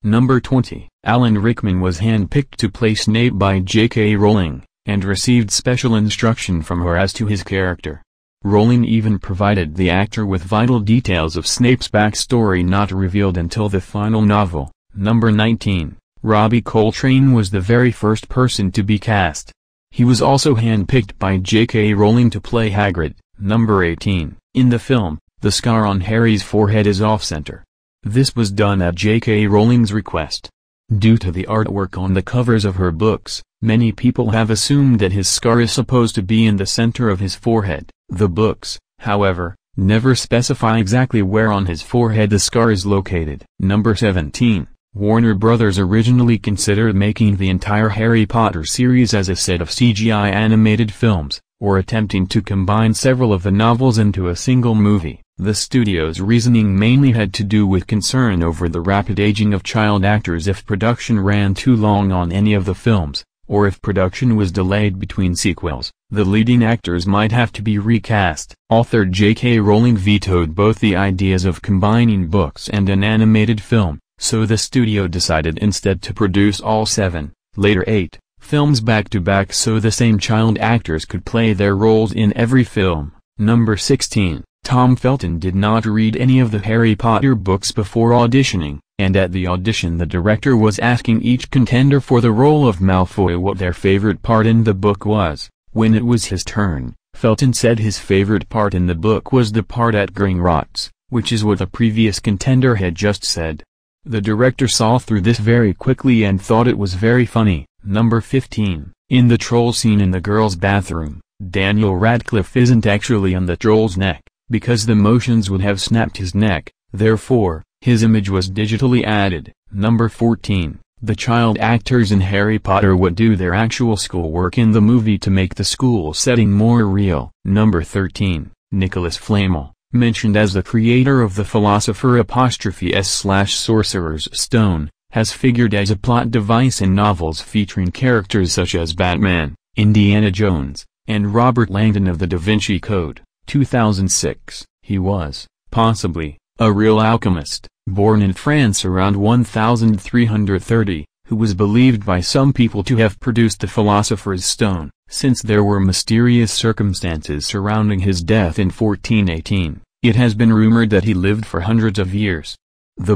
Number 20. Alan Rickman was handpicked to play Snape by J.K. Rowling, and received special instruction from her as to his character. Rowling even provided the actor with vital details of Snape's backstory not revealed until the final novel. Number 19. Robbie Coltrane was the very first person to be cast. He was also handpicked by J.K. Rowling to play Hagrid. Number 18. In the film, the scar on Harry's forehead is off-center. This was done at J.K. Rowling's request. Due to the artwork on the covers of her books, many people have assumed that his scar is supposed to be in the center of his forehead. The books, however, never specify exactly where on his forehead the scar is located. Number 17. Warner Brothers originally considered making the entire Harry Potter series as a set of CGI animated films, or attempting to combine several of the novels into a single movie. The studio's reasoning mainly had to do with concern over the rapid aging of child actors if production ran too long on any of the films, or if production was delayed between sequels, the leading actors might have to be recast. Author J.K. Rowling vetoed both the ideas of combining books and an animated film, so the studio decided instead to produce all 7, later 8, films back-to-back so the same child actors could play their roles in every film. Number 16. Tom Felton did not read any of the Harry Potter books before auditioning, and at the audition the director was asking each contender for the role of Malfoy what their favorite part in the book was. When it was his turn, Felton said his favorite part in the book was the part at Gringotts, which is what the previous contender had just said. The director saw through this very quickly and thought it was very funny. Number 15. In the troll scene in the girls' bathroom, Daniel Radcliffe isn't actually on the troll's neck, because the motions would have snapped his neck, therefore, his image was digitally added. Number 14. The child actors in Harry Potter would do their actual schoolwork in the movie to make the school setting more real. Number 13. Nicholas Flamel, mentioned as the creator of the Philosopher '/Sorcerer's Stone, has figured as a plot device in novels featuring characters such as Batman, Indiana Jones, and Robert Langdon of the Da Vinci Code. 2006. He was, possibly, a real alchemist, born in France around 1330, who was believed by some people to have produced the Philosopher's Stone, since there were mysterious circumstances surrounding his death in 1418. It has been rumored that he lived for hundreds of years. The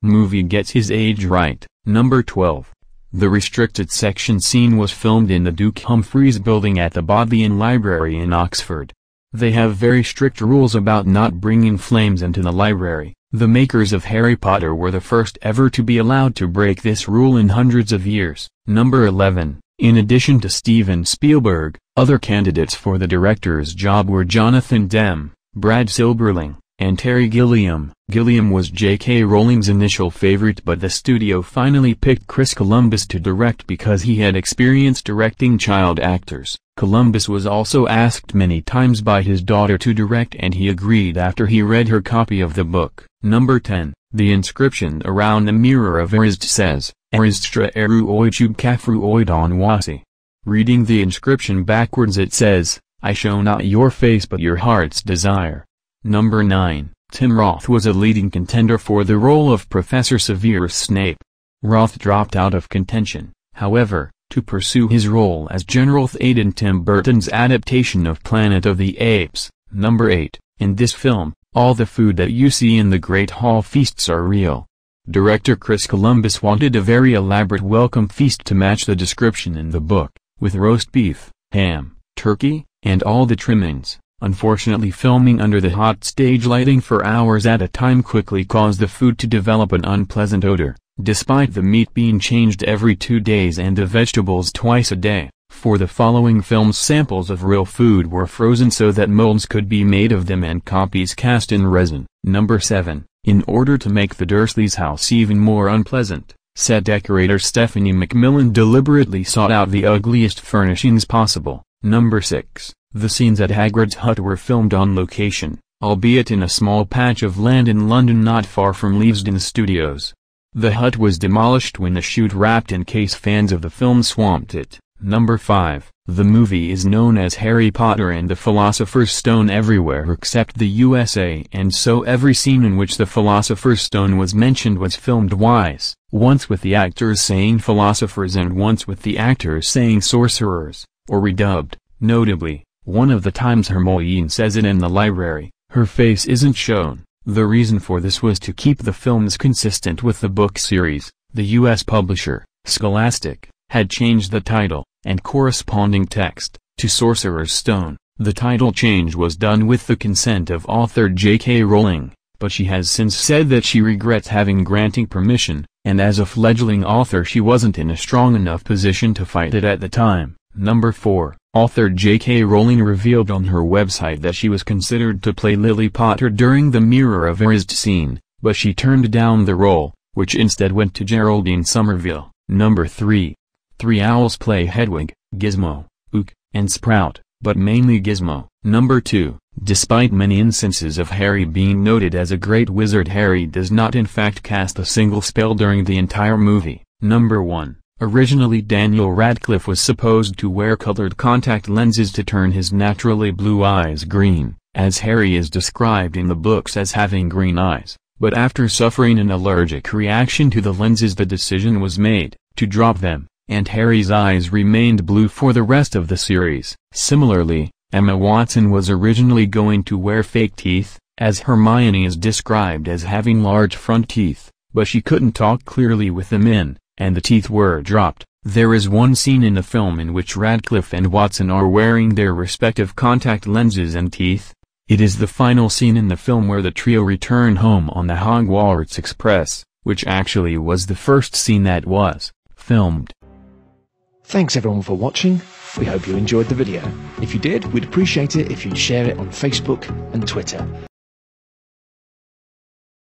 movie gets his age right. Number 12. The restricted section scene was filmed in the Duke Humphreys building at the Bodleian Library in Oxford. They have very strict rules about not bringing flames into the library. The makers of Harry Potter were the first ever to be allowed to break this rule in hundreds of years. Number 11. In addition to Steven Spielberg, other candidates for the director's job were Jonathan Demme, Brad Silberling, and Terry Gilliam. Gilliam was J.K. Rowling's initial favorite, but the studio finally picked Chris Columbus to direct because he had experience directing child actors. Columbus was also asked many times by his daughter to direct, and he agreed after he read her copy of the book. Number 10. The inscription around the mirror of Erised says, Eristra eru oichub kafru oidon wasi. Reading the inscription backwards it says, I show not your face but your heart's desire. Number 9. Tim Roth was a leading contender for the role of Professor Severus Snape. Roth dropped out of contention, however, to pursue his role as General Thade in Tim Burton's adaptation of Planet of the Apes. Number 8. In this film, all the food that you see in the Great Hall feasts are real. Director Chris Columbus wanted a very elaborate welcome feast to match the description in the book, with roast beef, ham, turkey, and all the trimmings. Unfortunately, filming under the hot stage lighting for hours at a time quickly caused the food to develop an unpleasant odor, despite the meat being changed every 2 days and the vegetables twice a day. For the following films, samples of real food were frozen so that molds could be made of them and copies cast in resin. Number 7. In order to make the Dursleys' house even more unpleasant, set decorator Stephanie McMillan deliberately sought out the ugliest furnishings possible. Number 6. The scenes at Hagrid's hut were filmed on location, albeit in a small patch of land in London not far from Leavesden Studios. The hut was demolished when the shoot wrapped in case fans of the film swamped it. Number 5. The movie is known as Harry Potter and the Philosopher's Stone everywhere except the USA, and so every scene in which the Philosopher's Stone was mentioned was filmed twice, once with the actors saying philosophers and once with the actors saying sorcerers, or redubbed. Notably, one of the times Hermione says it in the library, her face isn't shown. The reason for this was to keep the films consistent with the book series. The U.S. publisher, Scholastic, had changed the title and corresponding text to Sorcerer's Stone. The title change was done with the consent of author J.K. Rowling, but she has since said that she regrets having granting permission, and as a fledgling author she wasn't in a strong enough position to fight it at the time. Number 4. Author J.K. Rowling revealed on her website that she was considered to play Lily Potter during the Mirror of Erised scene, but she turned down the role, which instead went to Geraldine Somerville. Number 3. 3 owls play Hedwig, Gizmo, Ook, and Sprout, but mainly Gizmo. Number 2. Despite many instances of Harry being noted as a great wizard, Harry does not in fact cast a single spell during the entire movie. Number 1. Originally Daniel Radcliffe was supposed to wear colored contact lenses to turn his naturally blue eyes green, as Harry is described in the books as having green eyes, but after suffering an allergic reaction to the lenses the decision was made to drop them, and Harry's eyes remained blue for the rest of the series. Similarly, Emma Watson was originally going to wear fake teeth, as Hermione is described as having large front teeth, but she couldn't talk clearly with them in, and the teeth were dropped. There is one scene in the film in which Radcliffe and Watson are wearing their respective contact lenses and teeth. It is the final scene in the film where the trio return home on the Hogwarts Express, which actually was the first scene that was filmed. Thanks everyone for watching. We hope you enjoyed the video. If you did, we'd appreciate it if you'd share it on Facebook and Twitter.